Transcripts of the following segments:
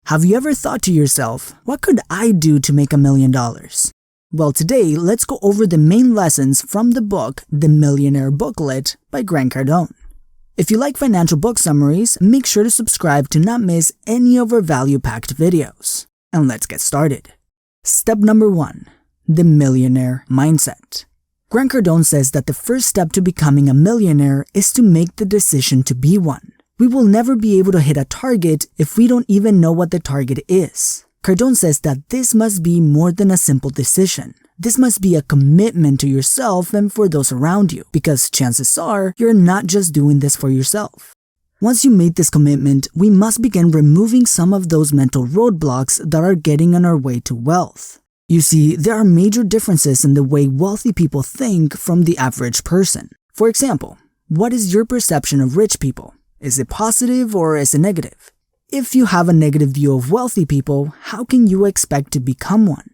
Have you ever thought to yourself, what could I do to make $1 million? Well, today, let's go over the main lessons from the book, The Millionaire Booklet by Grant Cardone. If you like financial book summaries, make sure to subscribe to not miss any of our value-packed videos. And let's get started. Step number 1. The Millionaire Mindset. Grant Cardone says that the first step to becoming a millionaire is to make the decision to be one. We will never be able to hit a target if we don't even know what the target is. Cardone says that this must be more than a simple decision. This must be a commitment to yourself and for those around you, because chances are you're not just doing this for yourself. Once you made this commitment, we must begin removing some of those mental roadblocks that are getting in our way to wealth. You see, there are major differences in the way wealthy people think from the average person. For example, what is your perception of rich people? Is it positive or is it negative? If you have a negative view of wealthy people, how can you expect to become one?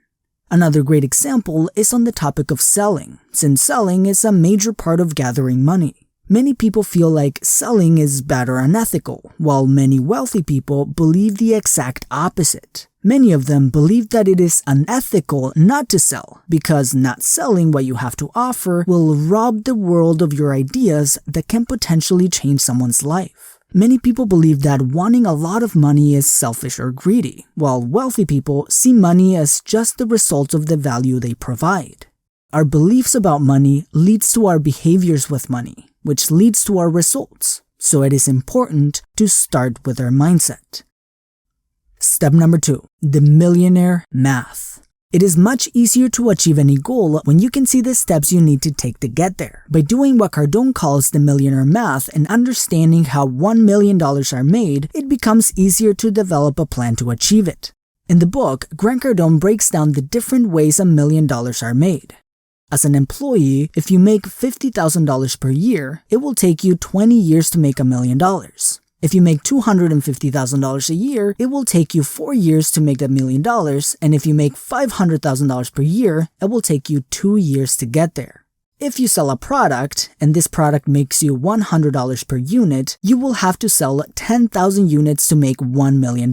Another great example is on the topic of selling, since selling is a major part of gathering money. Many people feel like selling is bad or unethical, while many wealthy people believe the exact opposite. Many of them believe that it is unethical not to sell, because not selling what you have to offer will rob the world of your ideas that can potentially change someone's life. Many people believe that wanting a lot of money is selfish or greedy, while wealthy people see money as just the result of the value they provide. Our beliefs about money leads to our behaviors with money, which leads to our results, so it is important to start with our mindset. Step number 2. The Millionaire Math. It is much easier to achieve any goal when you can see the steps you need to take to get there. By doing what Cardone calls the Millionaire Math and understanding how $1 million are made, it becomes easier to develop a plan to achieve it. In the book, Grant Cardone breaks down the different ways $1 million are made. As an employee, if you make $50,000 per year, it will take you 20 years to make $1 million. If you make $250,000 a year, it will take you 4 years to make $1 million, and if you make $500,000 per year, it will take you 2 years to get there. If you sell a product, and this product makes you $100 per unit, you will have to sell 10,000 units to make $1 million.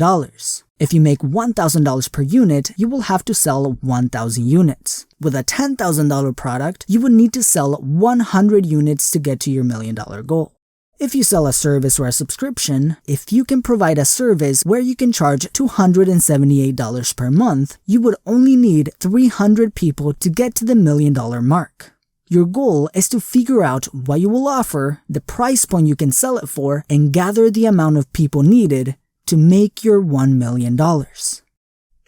If you make $1,000 per unit, you will have to sell 1,000 units. With a $10,000 product, you would need to sell 100 units to get to your $1 million goal. If you sell a service or a subscription, if you can provide a service where you can charge $278 per month, you would only need 300 people to get to the $1 million mark. Your goal is to figure out what you will offer, the price point you can sell it for, and gather the amount of people needed to make your $1 million.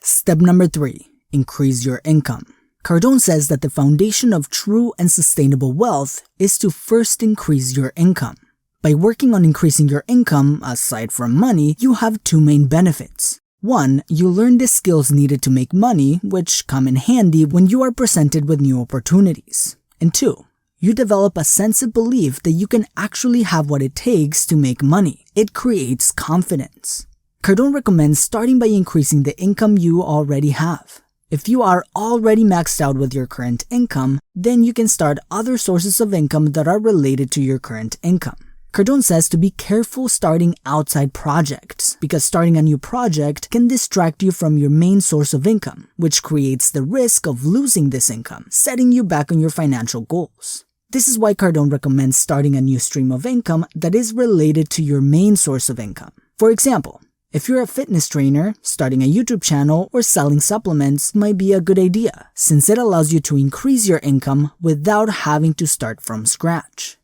Step number 3. Increase your income. Cardone says that the foundation of true and sustainable wealth is to first increase your income. By working on increasing your income, aside from money, you have 2 main benefits. 1, you learn the skills needed to make money, which come in handy when you are presented with new opportunities. And 2, you develop a sense of belief that you can actually have what it takes to make money. It creates confidence. Cardone recommends starting by increasing the income you already have. If you are already maxed out with your current income, then you can start other sources of income that are related to your current income. Cardone says to be careful starting outside projects, because starting a new project can distract you from your main source of income, which creates the risk of losing this income, setting you back on your financial goals. This is why Cardone recommends starting a new stream of income that is related to your main source of income. For example, if you're a fitness trainer, starting a YouTube channel or selling supplements might be a good idea, since it allows you to increase your income without having to start from scratch.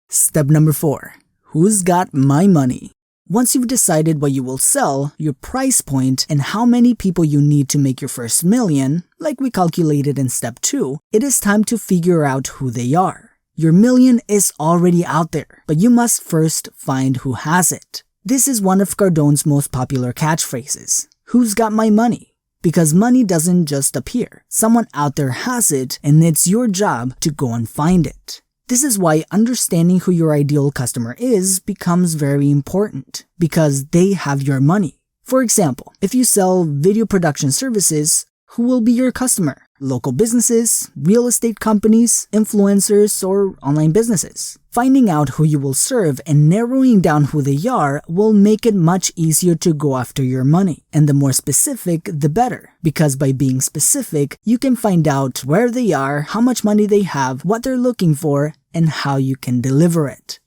Step number 4. Who's got my money? Once you've decided what you will sell, your price point, and how many people you need to make your first million, like we calculated in step 2, it is time to figure out who they are. Your million is already out there, but you must first find who has it. This is one of Cardone's most popular catchphrases. Who's got my money? Because money doesn't just appear. Someone out there has it, and it's your job to go and find it. This is why understanding who your ideal customer is becomes very important, because they have your money. For example, if you sell video production services, who will be your customer? local businesses, real estate companies, influencers, or online businesses. Finding out who you will serve and narrowing down who they are will make it much easier to go after your money. And the more specific, the better. Because by being specific, you can find out where they are, how much money they have, what they're looking for, and how you can deliver it.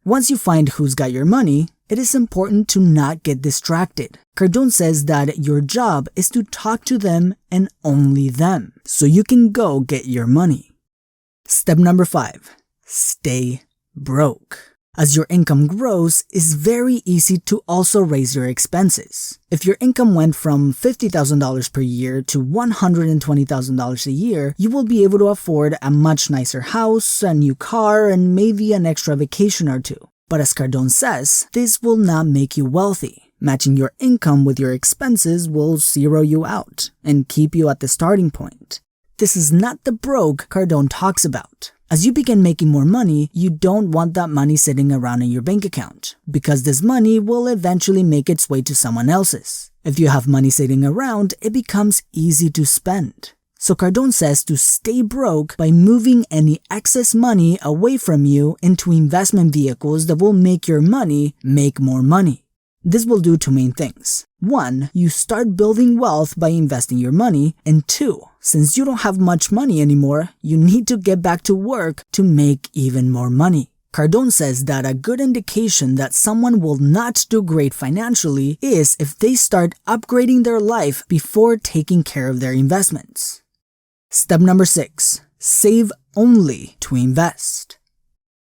Once you find who's got your money, it is important to not get distracted. Cardone says that your job is to talk to them and only them, so you can go get your money. Step number 5. Stay broke. As your income grows, it's very easy to also raise your expenses. If your income went from $50,000 per year to $120,000 a year, you will be able to afford a much nicer house, a new car, and maybe an extra vacation or two. But as Cardone says, this will not make you wealthy. Matching your income with your expenses will zero you out and keep you at the starting point. This is not the broke Cardone talks about. As you begin making more money, you don't want that money sitting around in your bank account, because this money will eventually make its way to someone else's. If you have money sitting around, it becomes easy to spend. So Cardone says to stay broke by moving any excess money away from you into investment vehicles that will make your money make more money. This will do 2 main things. 1, you start building wealth by investing your money, and 2, since you don't have much money anymore, you need to get back to work to make even more money. Cardone says that a good indication that someone will not do great financially is if they start upgrading their life before taking care of their investments. Step number 6. Save only to invest.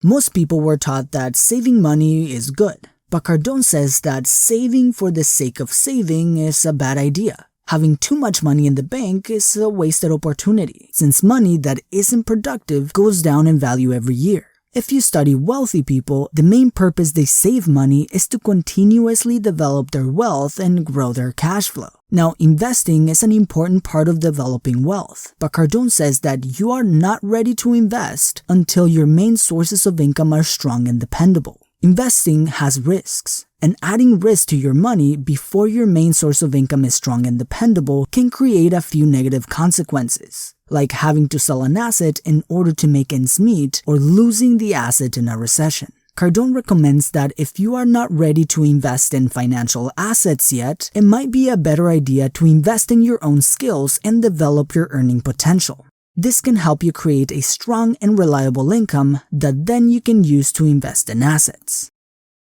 Most people were taught that saving money is good, but Cardone says that saving for the sake of saving is a bad idea. Having too much money in the bank is a wasted opportunity, since money that isn't productive goes down in value every year. If you study wealthy people, the main purpose they save money is to continuously develop their wealth and grow their cash flow. Now, investing is an important part of developing wealth, but Cardone says that you are not ready to invest until your main sources of income are strong and dependable. Investing has risks, and adding risk to your money before your main source of income is strong and dependable can create a few negative consequences, like having to sell an asset in order to make ends meet or losing the asset in a recession. Cardone recommends that if you are not ready to invest in financial assets yet, it might be a better idea to invest in your own skills and develop your earning potential. This can help you create a strong and reliable income that then you can use to invest in assets.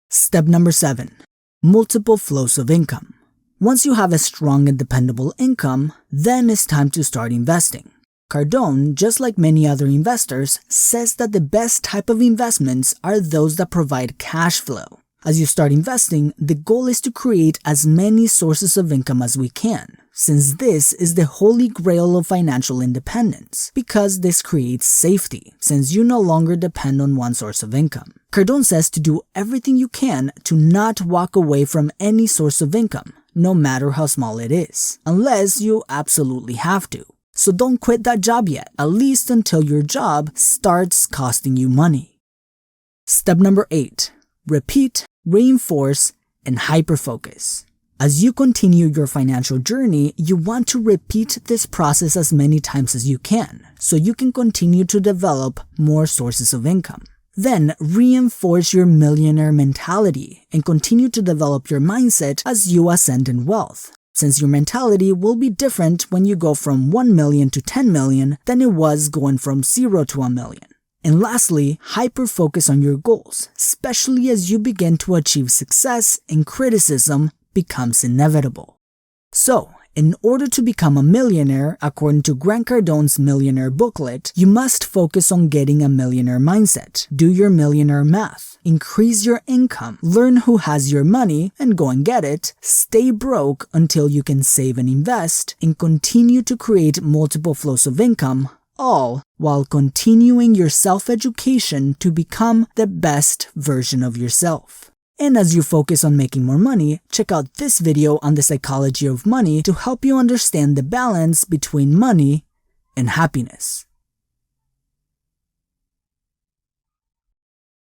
Step number 7. Multiple flows of income. Once you have a strong and dependable income, then it's time to start investing. Cardone, just like many other investors, says that the best type of investments are those that provide cash flow. As you start investing, the goal is to create as many sources of income as we can, since this is the holy grail of financial independence, because this creates safety, since you no longer depend on one source of income. Cardone says to do everything you can to not walk away from any source of income, no matter how small it is, unless you absolutely have to. So don't quit that job yet, at least until your job starts costing you money. Step number 8. Repeat, reinforce, and hyperfocus. As you continue your financial journey, you want to repeat this process as many times as you can, so you can continue to develop more sources of income. Then reinforce your millionaire mentality and continue to develop your mindset as you ascend in wealth, since your mentality will be different when you go from 1 million to 10 million than it was going from 0 to 1 million. And lastly, hyper-focus on your goals, especially as you begin to achieve success and criticism becomes inevitable. So, in order to become a millionaire, according to Grant Cardone's Millionaire Booklet, you must focus on getting a millionaire mindset, do your millionaire math, increase your income, learn who has your money and go and get it, stay broke until you can save and invest, and continue to create multiple flows of income, all while continuing your self-education to become the best version of yourself. And as you focus on making more money, check out this video on the psychology of money to help you understand the balance between money and happiness.